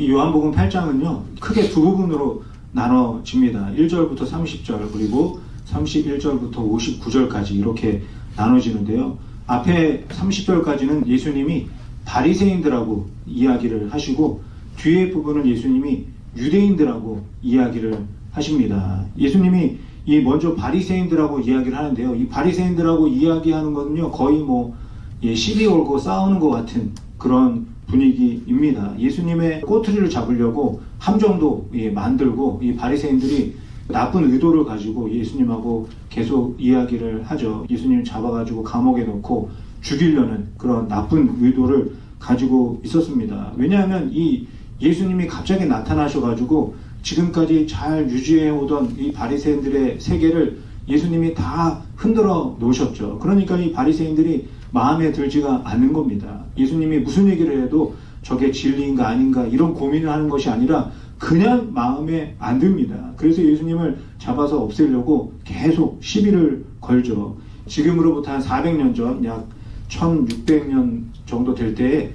이 요한복음 8장은요, 크게 두 부분으로 나눠집니다. 1절부터 30절, 그리고 31절부터 59절까지 이렇게 나눠지는데요. 앞에 30절까지는 예수님이 바리새인들하고 이야기를 하시고, 뒤에 부분은 예수님이 유대인들하고 이야기를 하십니다. 예수님이 먼저 바리새인들하고 이야기를 하는데요. 이 바리새인들하고 이야기하는 것은요, 거의 시비 걸고 싸우는 것 같은 그런 분위기입니다. 예수님의 꼬투리를 잡으려고 함정도 만들고, 이 바리새인들이 나쁜 의도를 가지고 예수님하고 계속 이야기를 하죠. 예수님 잡아가지고 감옥에 넣고 죽이려는 그런 나쁜 의도를 가지고 있었습니다. 왜냐하면 이 예수님이 갑자기 나타나셔가지고 지금까지 잘 유지해오던 이 바리새인들의 세계를 예수님이 다 흔들어 놓으셨죠. 그러니까 이 바리새인들이 마음에 들지가 않는 겁니다. 예수님이 무슨 얘기를 해도 저게 진리인가 아닌가 이런 고민을 하는 것이 아니라 그냥 마음에 안 듭니다. 그래서 예수님을 잡아서 없애려고 계속 시비를 걸죠. 지금으로부터 한 400년 전, 약 1600년 정도 될 때에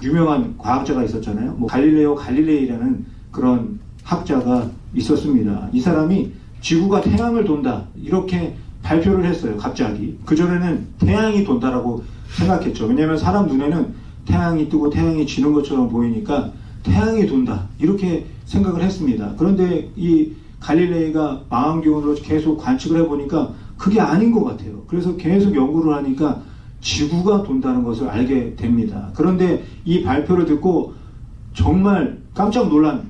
유명한 과학자가 있었잖아요. 갈릴레오 갈릴레이라는 그런 학자가 있었습니다. 이 사람이 지구가 태양을 돈다 이렇게 발표를 했어요. 갑자기. 그전에는 태양이 돈다라고 생각했죠. 왜냐하면 사람 눈에는 태양이 뜨고 태양이 지는 것처럼 보이니까 태양이 돈다 이렇게 생각을 했습니다. 그런데 이 갈릴레이가 망원경으로 계속 관측을 해보니까 그게 아닌 것 같아요. 그래서 계속 연구를 하니까 지구가 돈다는 것을 알게 됩니다. 그런데 이 발표를 듣고 정말 깜짝 놀란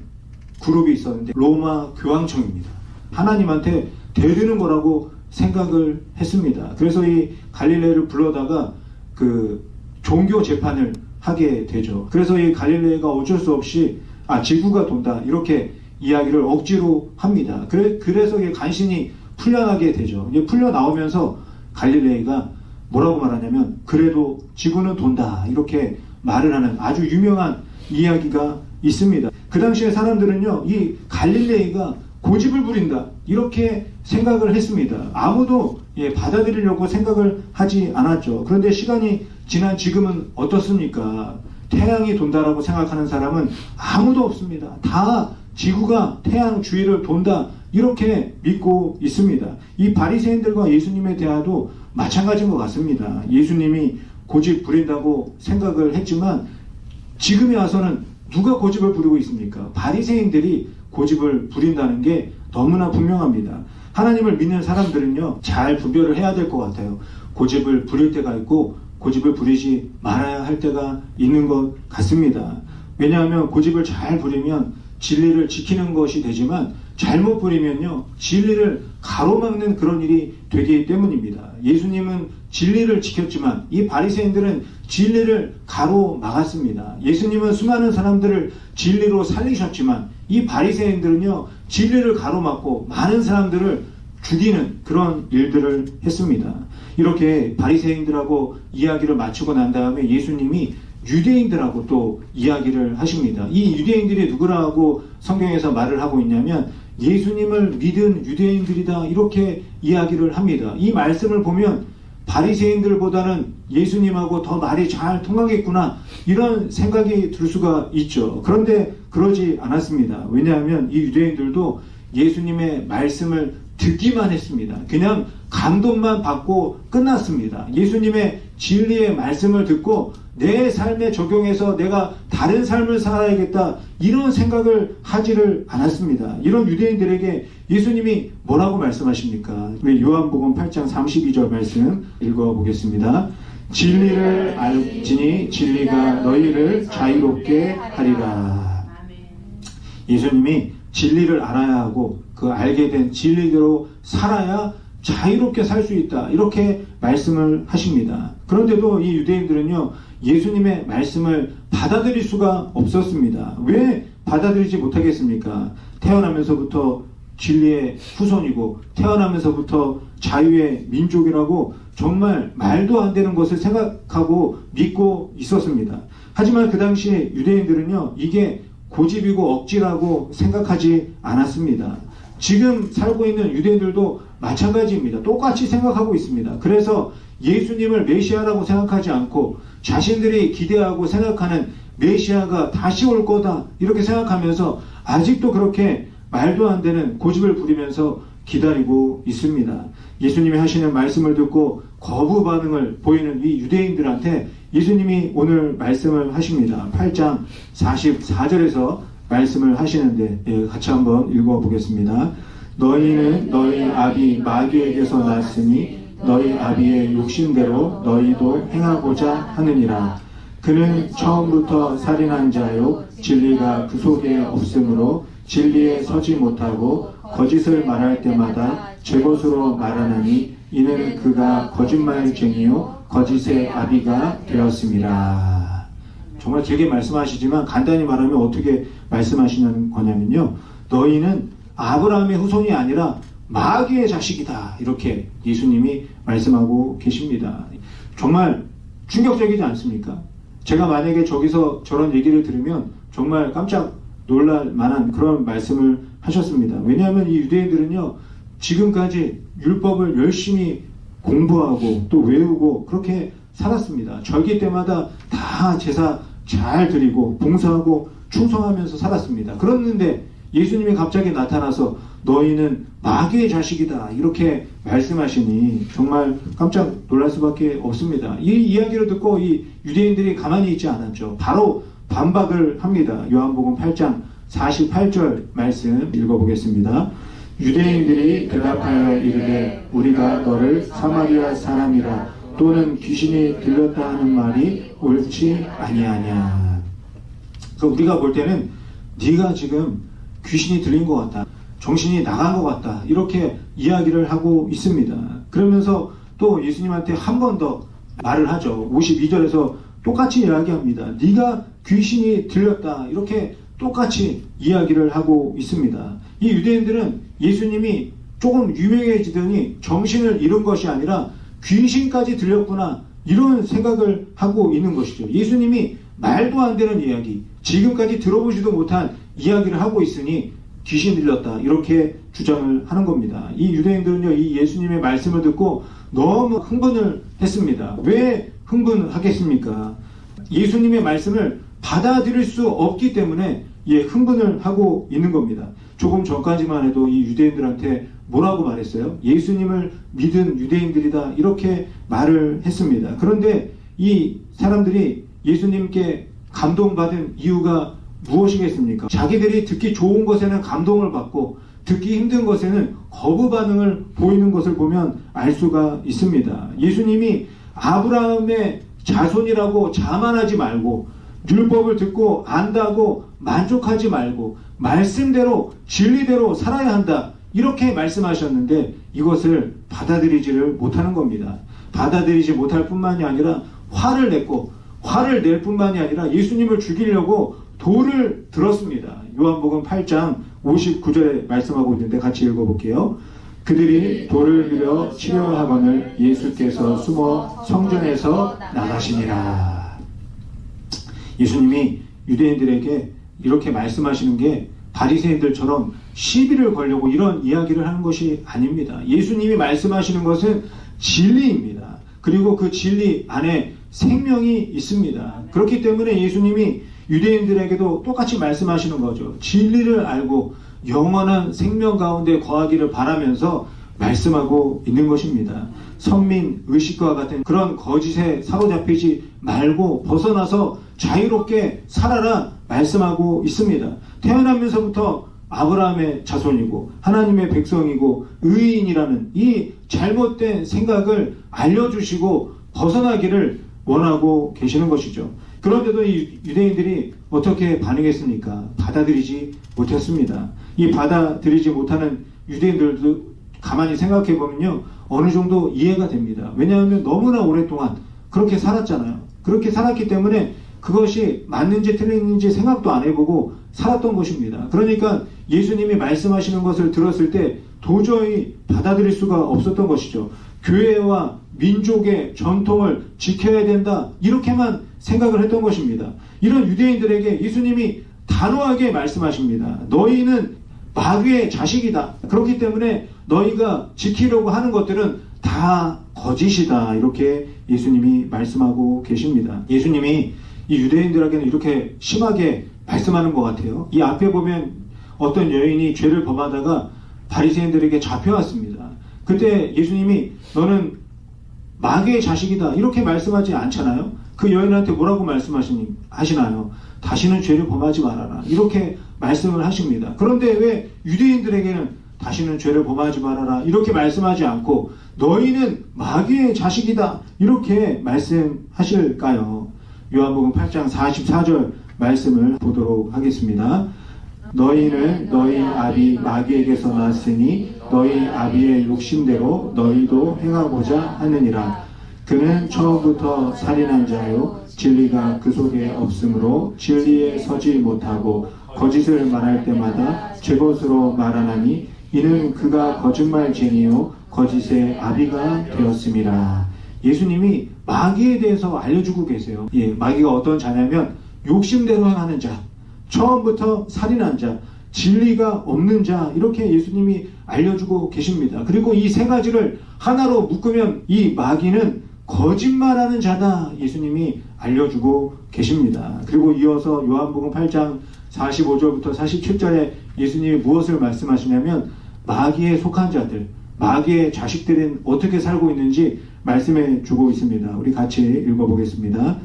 그룹이 있었는데 로마 교황청입니다. 하나님한테 대드는 거라고 생각을 했습니다. 그래서 이 갈릴레이를 불러다가 그 종교 재판을 하게 되죠. 그래서 이 갈릴레이가 어쩔 수 없이 지구가 돈다 이렇게 이야기를 억지로 합니다. 그래서 이 간신히 풀려나게 되죠. 풀려 나오면서 갈릴레이가 뭐라고 말하냐면 그래도 지구는 돈다 이렇게 말을 하는 아주 유명한 이야기가 있습니다. 그 당시에 사람들은요, 이 갈릴레이가 고집을 부린다 이렇게 생각을 했습니다. 아무도 받아들이려고 생각을 하지 않았죠. 그런데 시간이 지난 지금은 어떻습니까? 태양이 돈다라고 생각하는 사람은 아무도 없습니다. 다 지구가 태양 주위를 돈다 이렇게 믿고 있습니다. 이 바리새인들과 예수님의 대화도 마찬가지인 것 같습니다. 예수님이 고집 부린다고 생각을 했지만 지금에 와서는 누가 고집을 부리고 있습니까? 바리새인들이 고집을 부린다는 게 너무나 분명합니다. 하나님을 믿는 사람들은요, 잘 분별을 해야 될 것 같아요. 고집을 부릴 때가 있고 고집을 부리지 말아야 할 때가 있는 것 같습니다. 왜냐하면 고집을 잘 부리면 진리를 지키는 것이 되지만 잘못 부리면요, 진리를 가로막는 그런 일이 되기 때문입니다. 예수님은 진리를 지켰지만 이 바리새인들은 진리를 가로막았습니다. 예수님은 수많은 사람들을 진리로 살리셨지만 이 바리새인들은요, 진리를 가로막고 많은 사람들을 죽이는 그런 일들을 했습니다. 이렇게 바리새인들하고 이야기를 마치고 난 다음에 예수님이 유대인들하고 또 이야기를 하십니다. 이 유대인들이 누구라고 성경에서 말을 하고 있냐면 예수님을 믿은 유대인들이다 이렇게 이야기를 합니다. 이 말씀을 보면 바리새인들보다는 예수님하고 더 말이 잘 통하겠구나 이런 생각이 들 수가 있죠. 그런데 그러지 않았습니다. 왜냐하면 이 유대인들도 예수님의 말씀을 듣기만 했습니다. 그냥 감동만 받고 끝났습니다. 예수님의 진리의 말씀을 듣고 내 삶에 적용해서 내가 다른 삶을 살아야겠다 이런 생각을 하지를 않았습니다. 이런 유대인들에게 예수님이 뭐라고 말씀하십니까? 요한복음 8장 32절 말씀 읽어보겠습니다. 진리를 알지니 진리가 너희를 자유롭게 하리라. 예수님이 진리를 알아야 하고 그 알게 된 진리대로 살아야 자유롭게 살 수 있다 이렇게 말씀을 하십니다. 그런데도 이 유대인들은요, 예수님의 말씀을 받아들일 수가 없었습니다. 왜 받아들이지 못하겠습니까? 태어나면서부터 진리의 후손이고 태어나면서부터 자유의 민족이라고 정말 말도 안 되는 것을 생각하고 믿고 있었습니다. 하지만 그 당시에 유대인들은요, 이게 고집이고 억지라고 생각하지 않았습니다. 지금 살고 있는 유대인들도 마찬가지입니다. 똑같이 생각하고 있습니다. 그래서 예수님을 메시아라고 생각하지 않고 자신들이 기대하고 생각하는 메시아가 다시 올 거다 이렇게 생각하면서 아직도 그렇게 말도 안 되는 고집을 부리면서 기다리고 있습니다. 예수님이 하시는 말씀을 듣고 거부 반응을 보이는 이 유대인들한테 예수님이 오늘 말씀을 하십니다. 8장 44절에서 말씀을 하시는데 같이 한번 읽어보겠습니다. 너희는 너희 아비 마귀에게서 났으니 너희 아비의 욕심대로 너희도 행하고자 하느니라. 그는 처음부터 살인한 자요 진리가 그 속에 없으므로 진리에 서지 못하고 거짓을 말할 때마다 제 것으로 말하나니 이는 그가 거짓말쟁이요 거짓의 아비가 되었습니다. 정말 길게 말씀하시지만 간단히 말하면 어떻게 말씀하시는 거냐면요, 너희는 아브라함의 후손이 아니라 마귀의 자식이다 이렇게 예수님이 말씀하고 계십니다. 정말 충격적이지 않습니까? 제가 만약에 저기서 저런 얘기를 들으면 정말 깜짝 놀랄 만한 그런 말씀을 하셨습니다. 왜냐하면 이 유대인들은요, 지금까지 율법을 열심히 공부하고 또 외우고 그렇게 살았습니다. 절기 때마다 다 제사 잘 드리고 봉사하고 충성하면서 살았습니다. 그랬는데 예수님이 갑자기 나타나서 너희는 마귀의 자식이다 이렇게 말씀하시니 정말 깜짝 놀랄 수밖에 없습니다. 이 이야기를 듣고 이 유대인들이 가만히 있지 않았죠. 바로 반박을 합니다. 요한복음 8장 48절 말씀 읽어보겠습니다. 유대인들이 대답하여 이르되 우리가 너를 사마리아 사람이라 또는 귀신이 들렸다 하는 말이 옳지 아니하냐. 우리가 볼 때는 네가 지금 귀신이 들린 것 같다, 정신이 나간 것 같다 이렇게 이야기를 하고 있습니다. 그러면서 또 예수님한테 한 번 더 말을 하죠. 52절에서 똑같이 이야기합니다. 네가 귀신이 들렸다 이렇게 똑같이 이야기를 하고 있습니다. 이 유대인들은 예수님이 조금 유명해지더니 정신을 잃은 것이 아니라 귀신까지 들렸구나 이런 생각을 하고 있는 것이죠. 예수님이 말도 안 되는 이야기, 지금까지 들어보지도 못한 이야기를 하고 있으니 귀신 들렸다 이렇게 주장을 하는 겁니다. 이 유대인들은요, 이 예수님의 말씀을 듣고 너무 흥분을 했습니다. 왜 흥분하겠습니까? 예수님의 말씀을 받아들일 수 없기 때문에 흥분을 하고 있는 겁니다. 조금 전까지만 해도 이 유대인들한테 뭐라고 말했어요? 예수님을 믿은 유대인들이다 이렇게 말을 했습니다. 그런데 이 사람들이 예수님께 감동받은 이유가 무엇이겠습니까? 자기들이 듣기 좋은 것에는 감동을 받고 듣기 힘든 것에는 거부 반응을 보이는 것을 보면 알 수가 있습니다. 예수님이 아브라함의 자손이라고 자만하지 말고 율법을 듣고 안다고 만족하지 말고 말씀대로 진리대로 살아야 한다 이렇게 말씀하셨는데 이것을 받아들이지를 못하는 겁니다. 받아들이지 못할 뿐만이 아니라 화를 냈고 화를 낼 뿐만이 아니라 예수님을 죽이려고 돌을 들었습니다. 요한복음 8장 59절에 말씀하고 있는데 같이 읽어볼게요. 그들이 돌을 들여 치려하거늘 예수께서 숨어 성전에서 나가시니라. 예수님이 유대인들에게 이렇게 말씀하시는 게 바리새인들처럼 시비를 걸려고 이런 이야기를 하는 것이 아닙니다. 예수님이 말씀하시는 것은 진리입니다. 그리고 그 진리 안에 생명이 있습니다. 그렇기 때문에 예수님이 유대인들에게도 똑같이 말씀하시는 거죠. 진리를 알고 영원한 생명 가운데 거하기를 바라면서 말씀하고 있는 것입니다. 선민 의식과 같은 그런 거짓에 사로잡히지 말고 벗어나서 자유롭게 살아라 말씀하고 있습니다. 태어나면서부터 아브라함의 자손이고 하나님의 백성이고 의인이라는 이 잘못된 생각을 알려주시고 벗어나기를 원하고 계시는 것이죠. 그런데도 이 유대인들이 어떻게 반응했습니까? 받아들이지 못했습니다. 이 받아들이지 못하는 유대인들도 가만히 생각해 보면요, 어느 정도 이해가 됩니다. 왜냐하면 너무나 오랫동안 그렇게 살았잖아요. 그렇게 살았기 때문에 그것이 맞는지 틀리는지 생각도 안 해보고 살았던 것입니다. 그러니까 예수님이 말씀하시는 것을 들었을 때 도저히 받아들일 수가 없었던 것이죠. 교회와 민족의 전통을 지켜야 된다 이렇게만 생각을 했던 것입니다. 이런 유대인들에게 예수님이 단호하게 말씀하십니다. 너희는 마귀의 자식이다. 그렇기 때문에 너희가 지키려고 하는 것들은 다 거짓이다. 이렇게 예수님이 말씀하고 계십니다. 예수님이 이 유대인들에게는 이렇게 심하게 말씀하는 것 같아요. 이 앞에 보면 어떤 여인이 죄를 범하다가 바리새인들에게 잡혀왔습니다. 그때 예수님이 너는 마귀의 자식이다 이렇게 말씀하지 않잖아요. 그 여인한테 뭐라고 말씀하시나요? 다시는 죄를 범하지 말아라 이렇게 말씀을 하십니다. 그런데 왜 유대인들에게는 다시는 죄를 범하지 말아라 이렇게 말씀하지 않고 너희는 마귀의 자식이다 이렇게 말씀하실까요? 요한복음 8장 44절 말씀을 보도록 하겠습니다. 너희는 너희 아비 마귀에게서 났으니 너희 아비의 욕심대로 너희도 행하고자 하느니라. 그는 처음부터 살인한 자요 진리가 그 속에 없으므로 진리에 서지 못하고 거짓을 말할 때마다 제 것으로 말하나니 이는 그가 거짓말쟁이요 거짓의 아비가 되었음이라. 예수님이 마귀에 대해서 알려주고 계세요. 마귀가 어떤 자냐면 욕심대로 행하는 자, 처음부터 살인한 자, 진리가 없는 자 이렇게 예수님이 알려주고 계십니다. 그리고 이 세 가지를 하나로 묶으면 이 마귀는 거짓말하는 자다 예수님이 알려주고 계십니다. 그리고 이어서 요한복음 8장 45절부터 47절에 예수님이 무엇을 말씀하시냐면 마귀에 속한 자들, 마귀의 자식들은 어떻게 살고 있는지 말씀해 주고 있습니다. 우리 같이 읽어보겠습니다.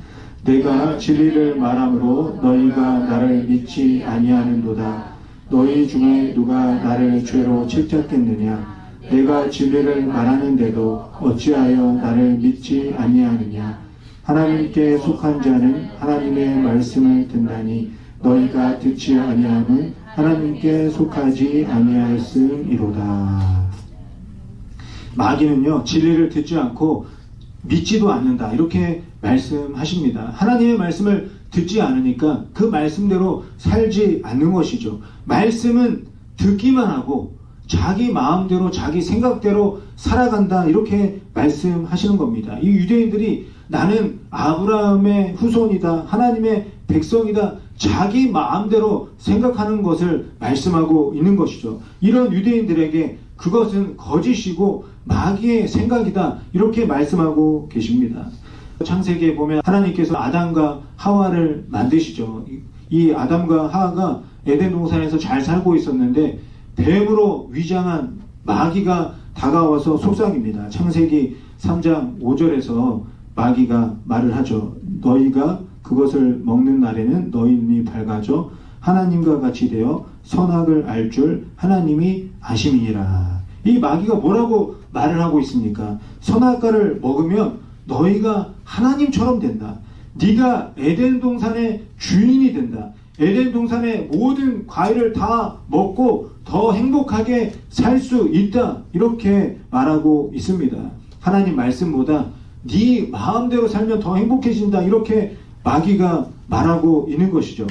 내가 진리를 말함으로 너희가 나를 믿지 아니하는도다. 너희 중에 누가 나를 죄로 책잡겠느냐? 내가 진리를 말하는데도 어찌하여 나를 믿지 아니하느냐? 하나님께 속한 자는 하나님의 말씀을 듣나니 너희가 듣지 아니함은 하나님께 속하지 아니하였음이로다. 마귀는요 진리를 듣지 않고 믿지도 않는다 이렇게 말씀하십니다. 하나님의 말씀을 듣지 않으니까 그 말씀대로 살지 않는 것이죠. 말씀은 듣기만 하고 자기 마음대로 자기 생각대로 살아간다 이렇게 말씀하시는 겁니다. 이 유대인들이 나는 아브라함의 후손이다 하나님의 백성이다 자기 마음대로 생각하는 것을 말씀하고 있는 것이죠. 이런 유대인들에게 그것은 거짓이고 마귀의 생각이다 이렇게 말씀하고 계십니다. 창세기에 보면 하나님께서 아담과 하와를 만드시죠. 이 아담과 하와가 에덴 동산에서 잘 살고 있었는데 뱀으로 위장한 마귀가 다가와서 속삭입니다. 창세기 3장 5절에서 마귀가 말을 하죠. 너희가 그것을 먹는 날에는 너희 눈이 밝아져 하나님과 같이 되어 선악을 알 줄 하나님이 아심이니라. 이 마귀가 뭐라고 말을 하고 있습니까? 선악과를 먹으면 너희가 하나님처럼 된다. 네가 에덴 동산의 주인이 된다. 에덴 동산의 모든 과일을 다 먹고 더 행복하게 살 수 있다. 이렇게 말하고 있습니다. 하나님 말씀보다 네 마음대로 살면 더 행복해진다. 이렇게 마귀가 말하고 있는 것이죠.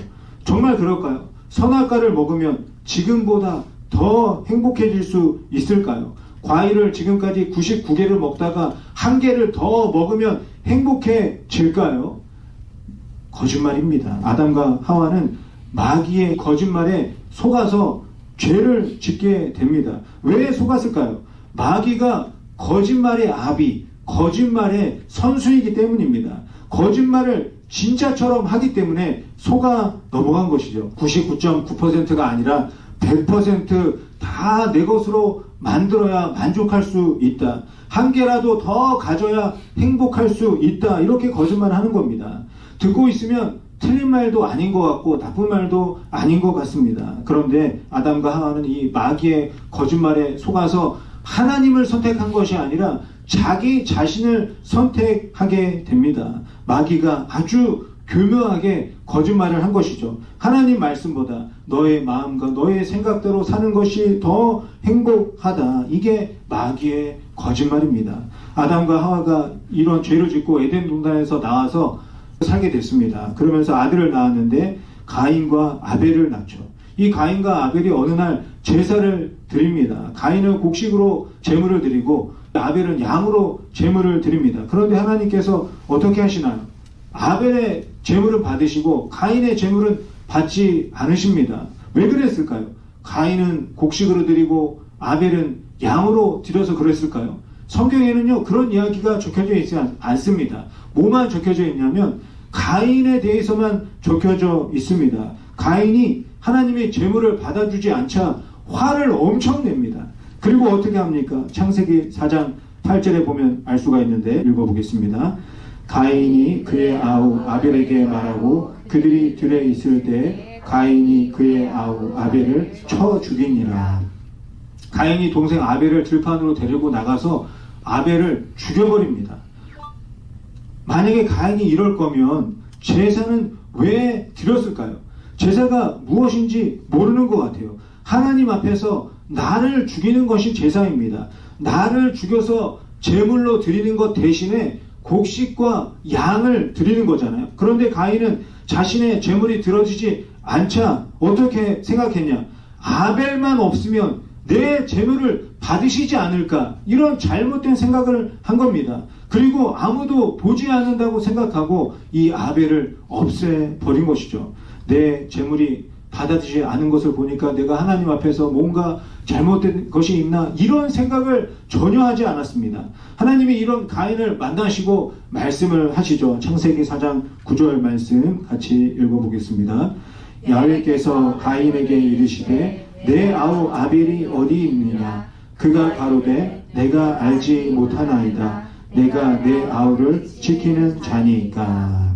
정말 그럴까요? 선악과를 먹으면 지금보다 더 행복해질 수 있을까요? 과일을 지금까지 99개를 먹다가 한 개를 더 먹으면 행복해질까요? 거짓말입니다. 아담과 하와는 마귀의 거짓말에 속아서 죄를 짓게 됩니다. 왜 속았을까요? 마귀가 거짓말의 아비, 거짓말의 선수이기 때문입니다. 거짓말을 진짜처럼 하기 때문에 속아 넘어간 것이죠. 99.9%가 아니라 100% 다 내 것으로 만들어야 만족할 수 있다. 한 개라도 더 가져야 행복할 수 있다. 이렇게 거짓말을 하는 겁니다. 듣고 있으면 틀린 말도 아닌 것 같고 나쁜 말도 아닌 것 같습니다. 그런데 아담과 하와는 이 마귀의 거짓말에 속아서 하나님을 선택한 것이 아니라 자기 자신을 선택하게 됩니다. 마귀가 아주 교묘하게 거짓말을 한 것이죠. 하나님 말씀보다 너의 마음과 너의 생각대로 사는 것이 더 행복하다. 이게 마귀의 거짓말입니다. 아담과 하와가 이런 죄를 짓고 에덴 동산에서 나와서 살게 됐습니다. 그러면서 아들을 낳았는데 가인과 아벨을 낳죠. 이 가인과 아벨이 어느 날 제사를 드립니다. 가인은 곡식으로 제물을 드리고 아벨은 양으로 제물을 드립니다. 그런데 하나님께서 어떻게 하시나요? 아벨의 제물은 받으시고 가인의 제물은 받지 않으십니다. 왜 그랬을까요? 가인은 곡식으로 드리고 아벨은 양으로 드려서 그랬을까요? 성경에는요 그런 이야기가 적혀져 있지 않습니다. 뭐만 적혀져 있냐면 가인에 대해서만 적혀져 있습니다. 가인이 하나님의 제물을 받아주지 않자 화를 엄청 냅니다. 그리고 어떻게 합니까? 창세기 4장 8절에 보면 알 수가 있는데 읽어보겠습니다. 가인이 그의 아우 아벨에게 말하고 그들이 들에 있을 때 가인이 그의 아우 아벨을 쳐 죽이니라. 가인이 동생 아벨을 들판으로 데리고 나가서 아벨을 죽여버립니다. 만약에 가인이 이럴 거면 제사는 왜 드렸을까요? 제사가 무엇인지 모르는 것 같아요. 하나님 앞에서 나를 죽이는 것이 제사입니다. 나를 죽여서 제물로 드리는 것 대신에 곡식과 양을 드리는 거잖아요. 그런데 가인은 자신의 제물이 들어지지 않자 어떻게 생각했냐? 아벨만 없으면 내 제물을 받으시지 않을까? 이런 잘못된 생각을 한 겁니다. 그리고 아무도 보지 않는다고 생각하고 이 아벨을 없애버린 것이죠. 내 제물이 받아들이지 않은 것을 보니까 내가 하나님 앞에서 뭔가 잘못된 것이 있나, 이런 생각을 전혀 하지 않았습니다. 하나님이 이런 가인을 만나시고 말씀을 하시죠. 창세기 4장 9절 말씀 같이 읽어보겠습니다. 야훼께서 가인에게 이르시되 내 아우 아벨이 어디 있느냐? 그가 가로되 내가 알지 못하나이다. 내가 내 아우를 지키는 자니까.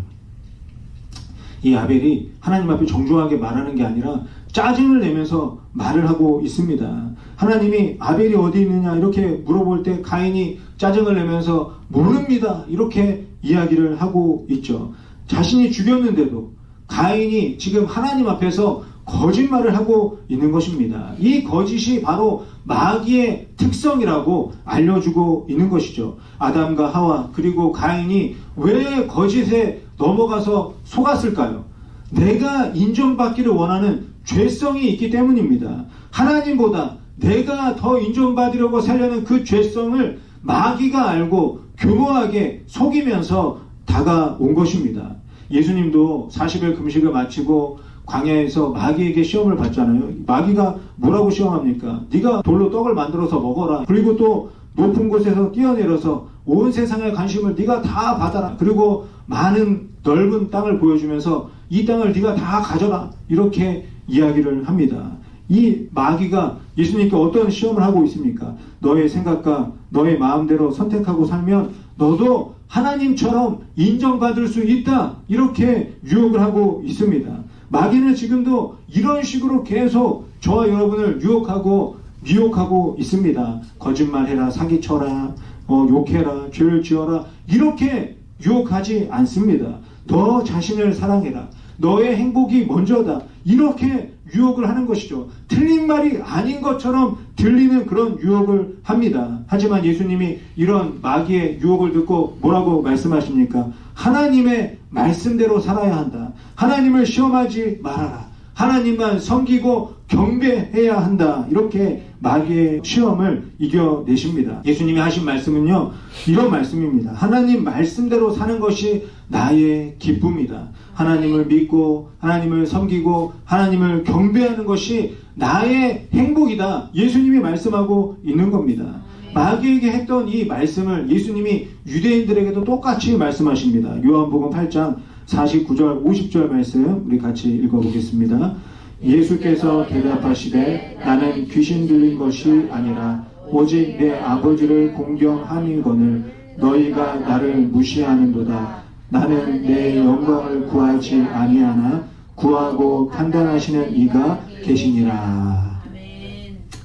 이 아벨이 하나님 앞에 정중하게 말하는 게 아니라 짜증을 내면서 말을 하고 있습니다. 하나님이 아벨이 어디 있느냐 이렇게 물어볼 때 가인이 짜증을 내면서 모릅니다 이렇게 이야기를 하고 있죠. 자신이 죽였는데도 가인이 지금 하나님 앞에서 거짓말을 하고 있는 것입니다. 이 거짓이 바로 마귀의 특성이라고 알려주고 있는 것이죠. 아담과 하와 그리고 가인이 왜 거짓에 넘어가서 속았을까요? 내가 인정받기를 원하는 죄성이 있기 때문입니다. 하나님보다 내가 더 인정받으려고 살려는 그 죄성을 마귀가 알고 교묘하게 속이면서 다가온 것입니다. 예수님도 40일 금식을 마치고 광야에서 마귀에게 시험을 받잖아요. 마귀가 뭐라고 시험합니까? 네가 돌로 떡을 만들어서 먹어라. 그리고 또 높은 곳에서 뛰어내려서 온 세상의 관심을 네가 다 받아라. 그리고 많은 넓은 땅을 보여주면서 이 땅을 네가 다 가져라. 이렇게 이야기를 합니다. 이 마귀가 예수님께 어떤 시험을 하고 있습니까? 너의 생각과 너의 마음대로 선택하고 살면 너도 하나님처럼 인정받을 수 있다. 이렇게 유혹을 하고 있습니다. 마귀는 지금도 이런 식으로 계속 저와 여러분을 유혹하고 미혹하고 있습니다. 거짓말해라, 사기쳐라, 욕해라, 죄를 지어라, 이렇게 유혹하지 않습니다. 너 자신을 사랑해라, 너의 행복이 먼저다, 이렇게 유혹을 하는 것이죠. 틀린 말이 아닌 것처럼 들리는 그런 유혹을 합니다. 하지만 예수님이 이런 마귀의 유혹을 듣고 뭐라고 말씀하십니까? 하나님의 말씀대로 살아야 한다. 하나님을 시험하지 말아라. 하나님만 섬기고 경배해야 한다. 이렇게 마귀의 시험을 이겨내십니다. 예수님이 하신 말씀은요, 이런 말씀입니다. 하나님 말씀대로 사는 것이 나의 기쁨이다. 하나님을 믿고 하나님을 섬기고 하나님을 경배하는 것이 나의 행복이다. 예수님이 말씀하고 있는 겁니다. 마귀에게 했던 이 말씀을 예수님이 유대인들에게도 똑같이 말씀하십니다. 요한복음 8장 49절 50절 말씀 우리 같이 읽어보겠습니다. 예수께서 대답하시되 나는 귀신 들린 것이 아니라 오직 내 아버지를 공경함이거늘 너희가 나를 무시하는도다. 나는 내 영광을 구하지 아니하나 구하고 판단하시는 이가 계시니라.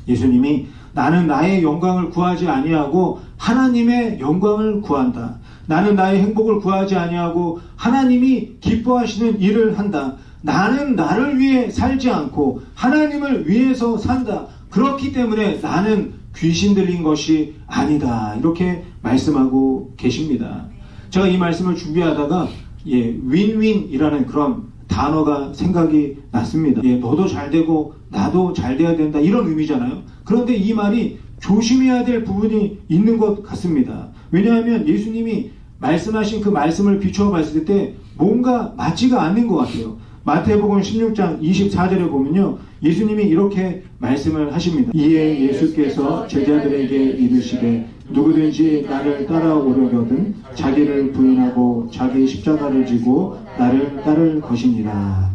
예수님이 나는 나의 영광을 구하지 아니하고 하나님의 영광을 구한다. 나는 나의 행복을 구하지 아니하고 하나님이 기뻐하시는 일을 한다. 나는 나를 위해 살지 않고 하나님을 위해서 산다. 그렇기 때문에 나는 귀신 들린 것이 아니다. 이렇게 말씀하고 계십니다. 제가 이 말씀을 준비하다가 윈윈이라는 그런 단어가 생각이 났습니다. 너도 잘 되고 나도 잘 돼야 된다, 이런 의미잖아요. 그런데 이 말이 조심해야 될 부분이 있는 것 같습니다. 왜냐하면 예수님이 말씀하신 그 말씀을 비추어 봤을 때 뭔가 맞지가 않는 것 같아요. 마태복음 16장 24절에 보면요, 예수님이 이렇게 말씀을 하십니다. 이에 예수께서 제자들에게 이르시되 누구든지 나를 따라오려거든 자기를 부인하고 자기 십자가를 지고 나를 따를 것이니라.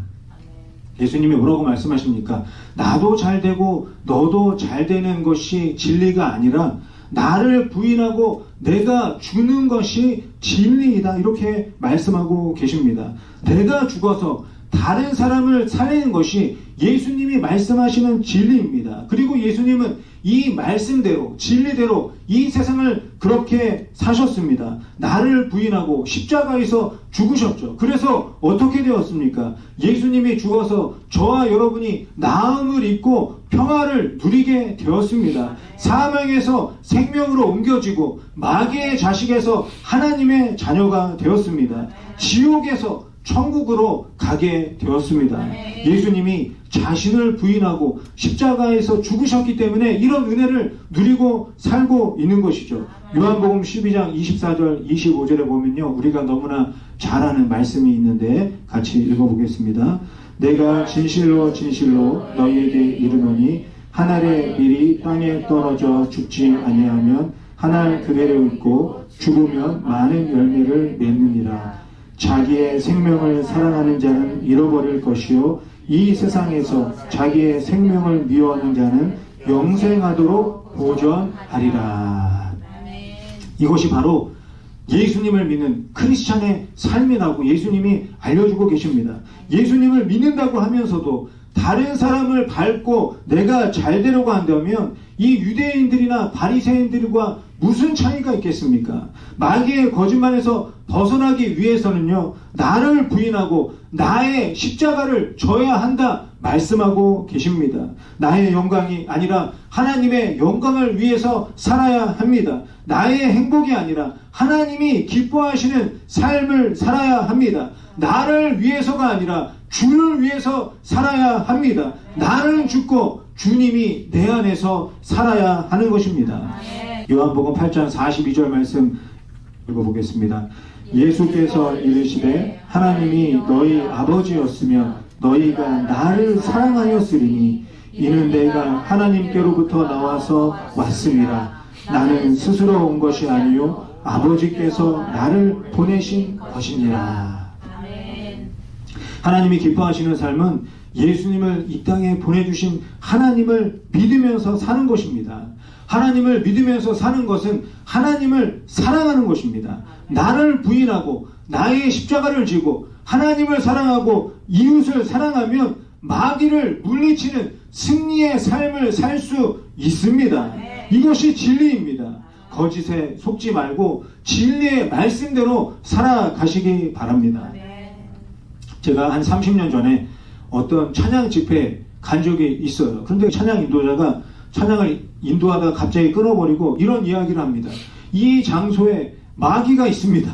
예수님이 뭐라고 말씀하십니까? 나도 잘 되고 너도 잘 되는 것이 진리가 아니라 나를 부인하고 내가 죽는 것이 진리이다, 이렇게 말씀하고 계십니다. 내가 죽어서 다른 사람을 살리는 것이 예수님이 말씀하시는 진리입니다. 그리고 예수님은 이 말씀대로 진리대로 이 세상을 그렇게 사셨습니다. 나를 부인하고 십자가에서 죽으셨죠. 그래서 어떻게 되었습니까? 예수님이 죽어서 저와 여러분이 나음을 입고 평화를 누리게 되었습니다. 사망에서 생명으로 옮겨지고 마귀의 자식에서 하나님의 자녀가 되었습니다. 지옥에서 천국으로 가게 되었습니다. 예수님이 자신을 부인하고 십자가에서 죽으셨기 때문에 이런 은혜를 누리고 살고 있는 것이죠. 요한복음 12장 24절 25절에 보면요, 우리가 너무나 잘 아는 말씀이 있는데 같이 읽어보겠습니다. 내가 진실로 진실로 너희에게 이르노니 한 알의 밀이 땅에 떨어져 죽지 아니하면 한 알 그대로 있고 죽으면 많은 열매를 맺느니라. 자기의 생명을 사랑하는 자는 잃어버릴 것이요 이 세상에서 자기의 생명을 미워하는 자는 영생하도록 보전하리라. 이것이 바로 예수님을 믿는 크리스찬의 삶이라고 예수님이 알려주고 계십니다. 예수님을 믿는다고 하면서도 다른 사람을 밟고 내가 잘 되려고 한다면 이 유대인들이나 바리새인들과 무슨 차이가 있겠습니까? 마귀의 거짓말에서 벗어나기 위해서는요, 나를 부인하고 나의 십자가를 져야 한다 말씀하고 계십니다. 나의 영광이 아니라 하나님의 영광을 위해서 살아야 합니다. 나의 행복이 아니라 하나님이 기뻐하시는 삶을 살아야 합니다. 나를 위해서가 아니라 주를 위해서 살아야 합니다. 나는 죽고 주님이 내 안에서 살아야 하는 것입니다. 요한복음 8장 42절 말씀 읽어보겠습니다. 예수께서 이르시되 하나님이 너희 아버지였으면 너희가 나를 사랑하였으리니 이는 내가 하나님께로부터 나와서 왔음이라. 나는 스스로 온 것이 아니요 아버지께서 나를 보내신 것이니라. 하나님이 기뻐하시는 삶은 예수님을 이 땅에 보내주신 하나님을 믿으면서 사는 것입니다. 하나님을 믿으면서 사는 것은 하나님을 사랑하는 것입니다. 나를 부인하고 나의 십자가를 지고 하나님을 사랑하고 이웃을 사랑하면 마귀를 물리치는 승리의 삶을 살 수 있습니다. 이것이 진리입니다. 거짓에 속지 말고 진리의 말씀대로 살아가시기 바랍니다. 제가 한 30년 전에 어떤 찬양 집회에 간 적이 있어요. 그런데 찬양 인도자가 찬양을 인도하다가 갑자기 끊어버리고 이런 이야기를 합니다. 이 장소에 마귀가 있습니다.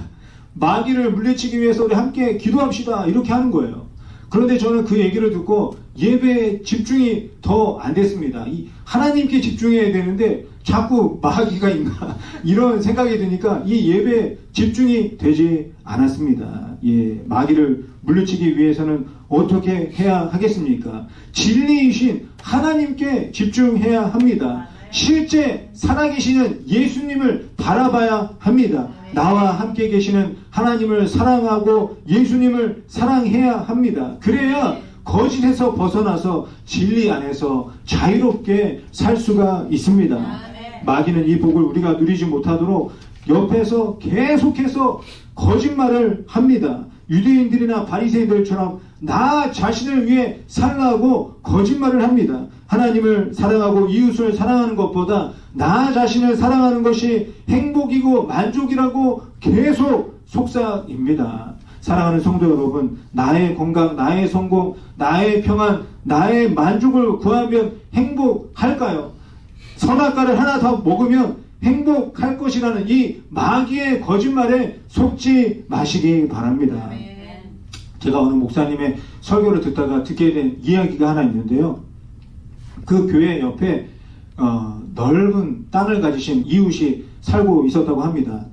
마귀를 물리치기 위해서 우리 함께 기도합시다, 이렇게 하는 거예요. 그런데 저는 그 얘기를 듣고 예배에 집중이 더 안 됐습니다. 하나님께 집중해야 되는데 자꾸 마귀가 있나 이런 생각이 드니까 이 예배에 집중이 되지 않았습니다. 마귀를 물리치기 위해서는 어떻게 해야 하겠습니까? 진리이신 하나님께 집중해야 합니다. 실제 살아계시는 예수님을 바라봐야 합니다. 나와 함께 계시는 하나님을 사랑하고 예수님을 사랑해야 합니다. 그래야 거짓에서 벗어나서 진리 안에서 자유롭게 살 수가 있습니다. 마귀는 이 복을 우리가 누리지 못하도록 옆에서 계속해서 거짓말을 합니다. 유대인들이나 바리새인들처럼 나 자신을 위해 살라고 거짓말을 합니다. 하나님을 사랑하고 이웃을 사랑하는 것보다 나 자신을 사랑하는 것이 행복이고 만족이라고 계속 속삭입니다. 사랑하는 성도 여러분, 나의 건강, 나의 성공, 나의 평안, 나의 만족을 구하면 행복할까요? 선악과를 하나 더 먹으면 행복할 것이라는 이 마귀의 거짓말에 속지 마시기 바랍니다. 제가 어느 목사님의 설교를 듣다가 듣게 된 이야기가 하나 있는데요. 그 교회 옆에 넓은 땅을 가지신 이웃이 살고 있었다고 합니다.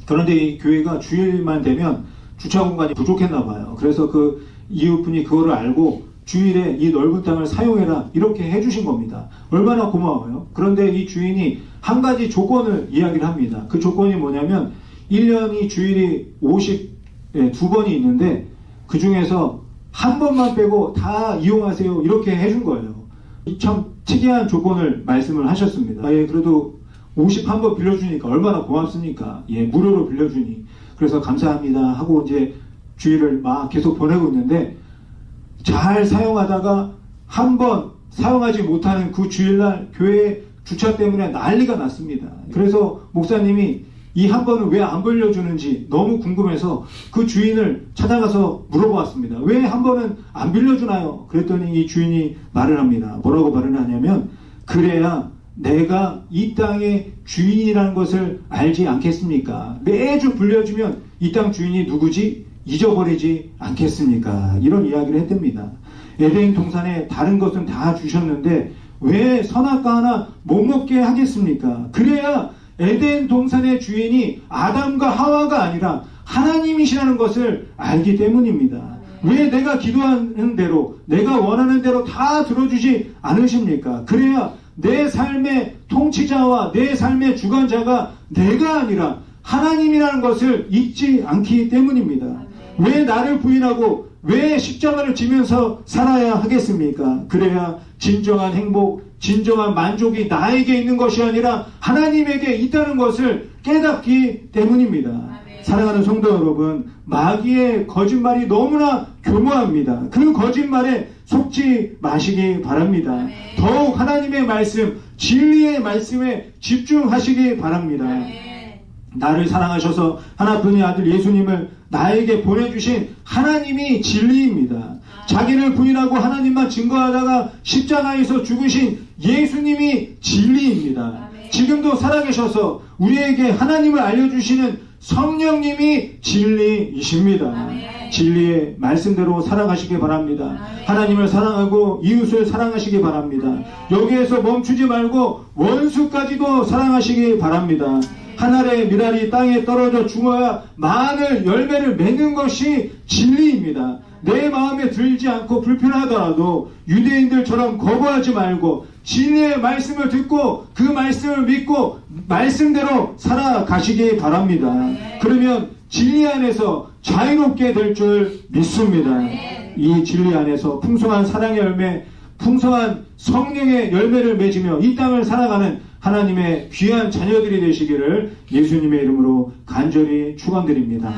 그런데 이 교회가 주일만 되면 주차 공간이 부족했나 봐요. 그래서 그 이웃분이 그거를 알고 주일에 이 넓은 땅을 사용해라 이렇게 해주신 겁니다. 얼마나 고마워요. 그런데 이 주인이 한 가지 조건을 이야기를 합니다. 그 조건이 뭐냐면 1년이 주일이 52번이 있는데 그 중에서 한 번만 빼고 다 이용하세요 이렇게 해준 거예요. 참 특이한 조건을 말씀을 하셨습니다. 예, 그래도 51번 빌려주니까 얼마나 고맙습니까? 예, 무료로 빌려주니. 그래서 감사합니다 하고 이제 주일을 막 계속 보내고 있는데 잘 사용하다가 한 번 사용하지 못하는 그 주일날 교회 주차 때문에 난리가 났습니다. 그래서 목사님이 이 한 번은 왜 안 빌려주는지 너무 궁금해서 그 주인을 찾아가서 물어보았습니다. 왜 한 번은 안 빌려주나요? 그랬더니 이 주인이 말을 합니다. 뭐라고 말을 하냐면 그래야 내가 이 땅의 주인이라는 것을 알지 않겠습니까? 매주 빌려주면 이 땅 주인이 누구지? 잊어버리지 않겠습니까? 이런 이야기를 했답니다. 에덴 동산에 다른 것은 다 주셨는데 왜 선악과 하나 못 먹게 하겠습니까? 그래야 에덴 동산의 주인이 아담과 하와가 아니라 하나님이시라는 것을 알기 때문입니다. 왜 내가 기도하는 대로 내가 원하는 대로 다 들어주지 않으십니까? 그래야 내 삶의 통치자와 내 삶의 주관자가 내가 아니라 하나님이라는 것을 잊지 않기 때문입니다. 왜 나를 부인하고 왜 십자가를 지면서 살아야 하겠습니까? 그래야 진정한 행복, 진정한 만족이 나에게 있는 것이 아니라 하나님에게 있다는 것을 깨닫기 때문입니다. 사랑하는 성도 여러분, 마귀의 거짓말이 너무나 교묘합니다. 그 거짓말에 속지 마시기 바랍니다. 더욱 하나님의 말씀, 진리의 말씀에 집중하시기 바랍니다. 나를 사랑하셔서 하나뿐인 아들 예수님을 나에게 보내주신 하나님이 진리입니다. 자기를 부인하고 하나님만 증거하다가 십자가에서 죽으신 예수님이 진리입니다. 지금도 살아계셔서 우리에게 하나님을 알려주시는 성령님이 진리이십니다. 진리의 말씀대로 살아가시기 바랍니다. 하나님을 사랑하고 이웃을 사랑하시기 바랍니다. 여기에서 멈추지 말고 원수까지도 사랑하시기 바랍니다. 한 알의 밀알이 땅에 떨어져 죽어야 많은 열매를 맺는 것이 진리입니다. 내 마음에 들지 않고 불편하더라도 유대인들처럼 거부하지 말고 진리의 말씀을 듣고 그 말씀을 믿고 말씀대로 살아가시기 바랍니다. 그러면 진리 안에서 자유롭게 될 줄 믿습니다. 이 진리 안에서 풍성한 사랑의 열매, 풍성한 성령의 열매를 맺으며 이 땅을 살아가는 하나님의 귀한 자녀들이 되시기를 예수님의 이름으로 간절히 축원드립니다.